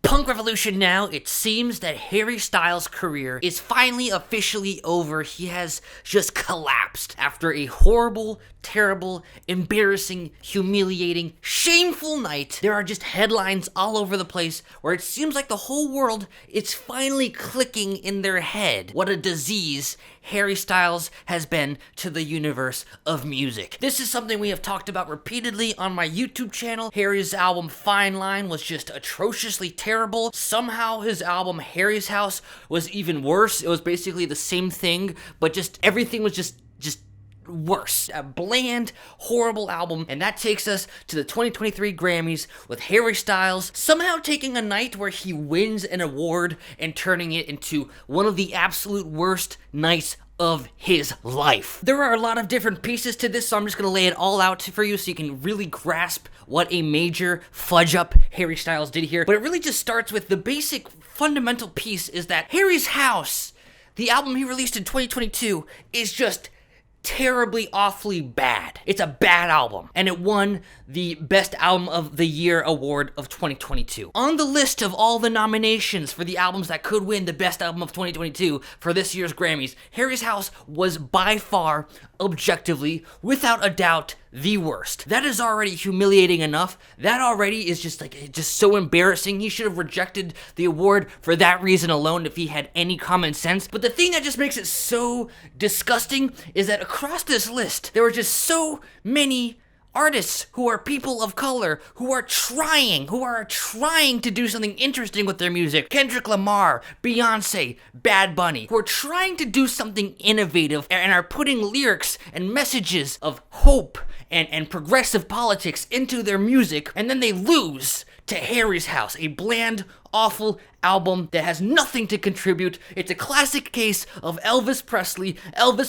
punk revolution now. It seems that Harry Styles' career is finally officially over. He has just collapsed after a horrible, terrible, embarrassing, humiliating, shameful night. There are just headlines all over the place where it seems like the whole world is finally clicking in their head what a disease Harry Styles has been to the universe of music. This is something we have talked about repeatedly on my YouTube channel. Harry's album Fine Line was just atrociously terrible. Somehow his album Harry's House was even worse. It was basically the same thing, but just everything was just worse. A bland, horrible album. And that takes us to the 2023 Grammys with Harry Styles somehow taking a night where he wins an award and turning it into one of the absolute worst nights of his life. There are a lot of different pieces to this, so I'm just gonna lay it all out for you so you can really grasp what a major fudge up Harry Styles did here. But it really just starts with the basic fundamental piece is that Harry's House, the album he released in 2022, is just terribly, awfully bad. It's a bad album, and it won the Best Album of the Year award of 2022. On the list of all the nominations for the albums that could win the Best Album of 2022 for this year's Grammys, Harry's House was by far, objectively, without a doubt, the worst. That is already humiliating enough. That already is just so embarrassing. He should have rejected the award for that reason alone if he had any common sense. But the thing that just makes it so disgusting is that across this list, there were just so many artists who are people of color, who are trying to do something interesting with their music. Kendrick Lamar, Beyonce, Bad Bunny, who are trying to do something innovative and are putting lyrics and messages of hope and progressive politics into their music, and then they lose to Harry's House, a bland, awful album that has nothing to contribute. It's a classic case of Elvis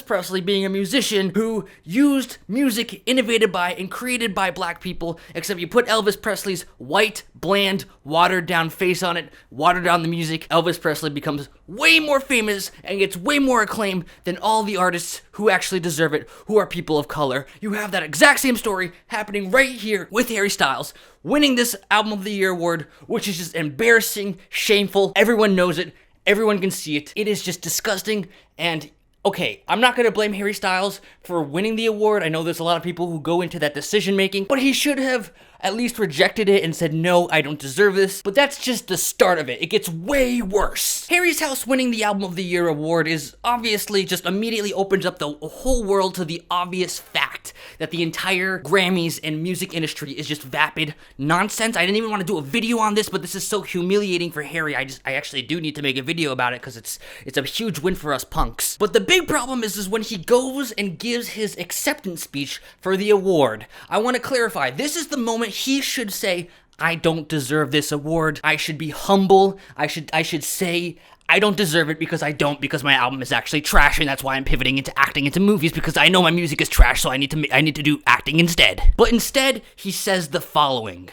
Presley being a musician who used music innovated by and created by black people, except you put Elvis Presley's white, bland, watered down face on it, watered down the music. Elvis Presley becomes way more famous and gets way more acclaim than all the artists who actually deserve it, who are people of color. You have that exact same story happening right here with Harry Styles, winning this Album of the Year award, which is just embarrassing, shameful. Everyone knows it. Everyone can see it. It is just disgusting. And okay, I'm not going to blame Harry Styles for winning the award. I know there's a lot of people who go into that decision making, but he should have at least rejected it and said, no, I don't deserve this. But that's just the start of it. It gets way worse. Harry's House winning the Album of the Year award is obviously just immediately opens up the whole world to the obvious fact that the entire Grammys and music industry is just vapid nonsense. I didn't even want to do a video on this, but this is so humiliating for Harry. I actually do need to make a video about it because it's a huge win for us punks. But the big problem is when he goes and gives his acceptance speech for the award. I want to clarify, this is the moment he should say, I don't deserve this award. I should be humble. I should say, I don't deserve it because because my album is actually trash, and that's why I'm pivoting into acting into movies, because I know my music is trash, so I need to do acting instead. But instead, he says the following.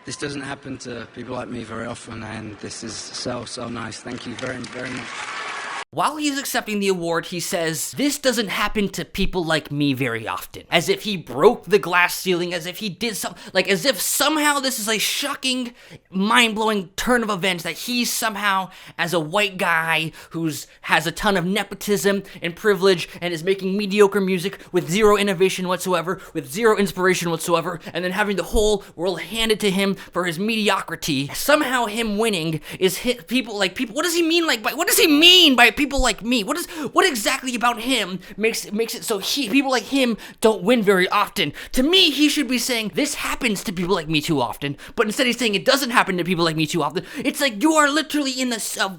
This doesn't happen to people like me very often, and this is so nice. Thank you very, very much. While he's accepting the award, he says, this doesn't happen to people like me very often. As if he broke the glass ceiling, as if he did something, like as if somehow this is a shocking, mind-blowing turn of events that he somehow, as a white guy has a ton of nepotism and privilege and is making mediocre music with zero innovation whatsoever, with zero inspiration whatsoever, and then having the whole world handed to him for his mediocrity. Somehow him winning is people, what does he mean by people like me? What exactly about him makes it so people like him don't win very often? To me, he should be saying, this happens to people like me too often, but instead he's saying it doesn't happen to people like me too often. It's like you are literally in that's how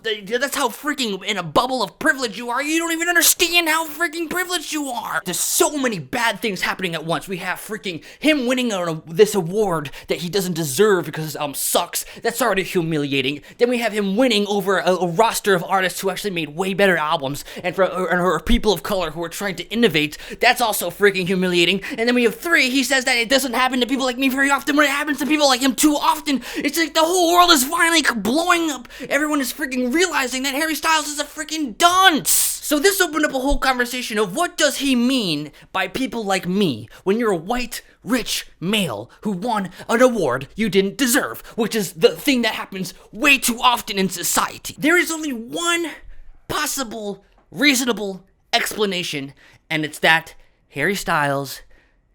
freaking in a bubble of privilege you are. You don't even understand how freaking privileged you are. There's so many bad things happening at once. We have freaking him winning this award that he doesn't deserve because his album sucks. That's already humiliating. Then we have him winning over a roster of artists who actually made way better albums, and for people of color who are trying to innovate. That's also freaking humiliating. And then we have 3, he says that it doesn't happen to people like me very often. When it happens to people like him too often, it's like the whole world is finally blowing up. Everyone is freaking realizing that Harry Styles is a freaking dunce. So this opened up a whole conversation of what does he mean by people like me when you're a white, rich male who won an award you didn't deserve, which is the thing that happens way too often in society. There is only one possible, reasonable explanation, and it's that Harry Styles,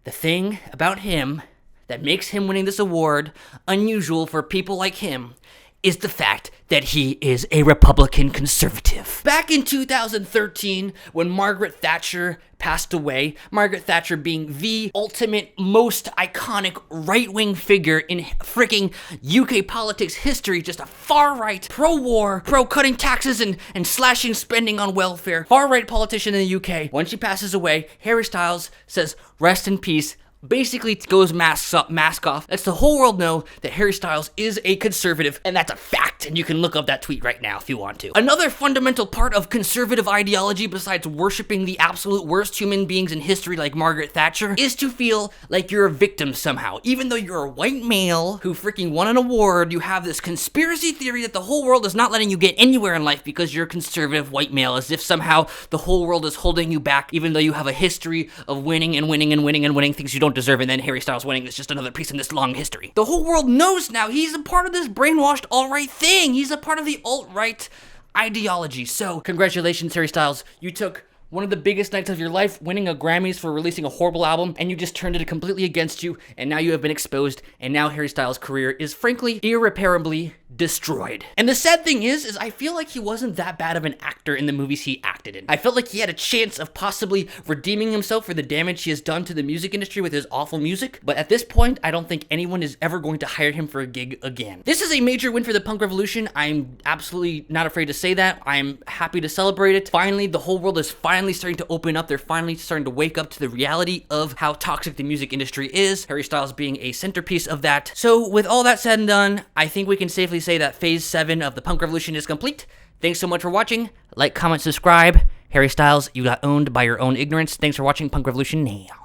the thing about him that makes him winning this award unusual for people like him is the fact that he is a Republican conservative. Back in 2013, when Margaret Thatcher passed away, Margaret Thatcher being the ultimate, most iconic right-wing figure in freaking UK politics history, just a far-right, pro-war, pro-cutting taxes and slashing spending on welfare, far-right politician in the UK. When she passes away, Harry Styles says, "Rest in peace." Basically goes mask off. Lets the whole world know that Harry Styles is a conservative, and that's a fact, and you can look up that tweet right now if you want to. Another fundamental part of conservative ideology, besides worshiping the absolute worst human beings in history like Margaret Thatcher, is to feel like you're a victim somehow. Even though you're a white male who freaking won an award, you have this conspiracy theory that the whole world is not letting you get anywhere in life because you're a conservative white male, as if somehow the whole world is holding you back, even though you have a history of winning and winning and winning and winning things you don't deserve, and then Harry Styles winning is just another piece in this long history. The whole world knows now he's a part of this brainwashed alt-right thing. He's a part of the alt-right ideology. So, congratulations, Harry Styles. You took one of the biggest nights of your life, winning a Grammys for releasing a horrible album, and you just turned it completely against you, and now you have been exposed, and now Harry Styles' career is frankly irreparably destroyed. And the sad thing is I feel like he wasn't that bad of an actor in the movies he acted in. I felt like he had a chance of possibly redeeming himself for the damage he has done to the music industry with his awful music, but at this point, I don't think anyone is ever going to hire him for a gig again. This is a major win for the punk revolution. I'm absolutely not afraid to say that. I'm happy to celebrate it. Finally, the whole world is finally starting to open up. They're finally starting to wake up to the reality of how toxic the music industry is, Harry Styles being a centerpiece of that. So with all that said and done, I think we can safely say that phase 7 of the punk revolution is complete. Thanks so much for watching. Like, comment, subscribe. Harry Styles, you got owned by your own ignorance. Thanks for watching Punk Revolution Now.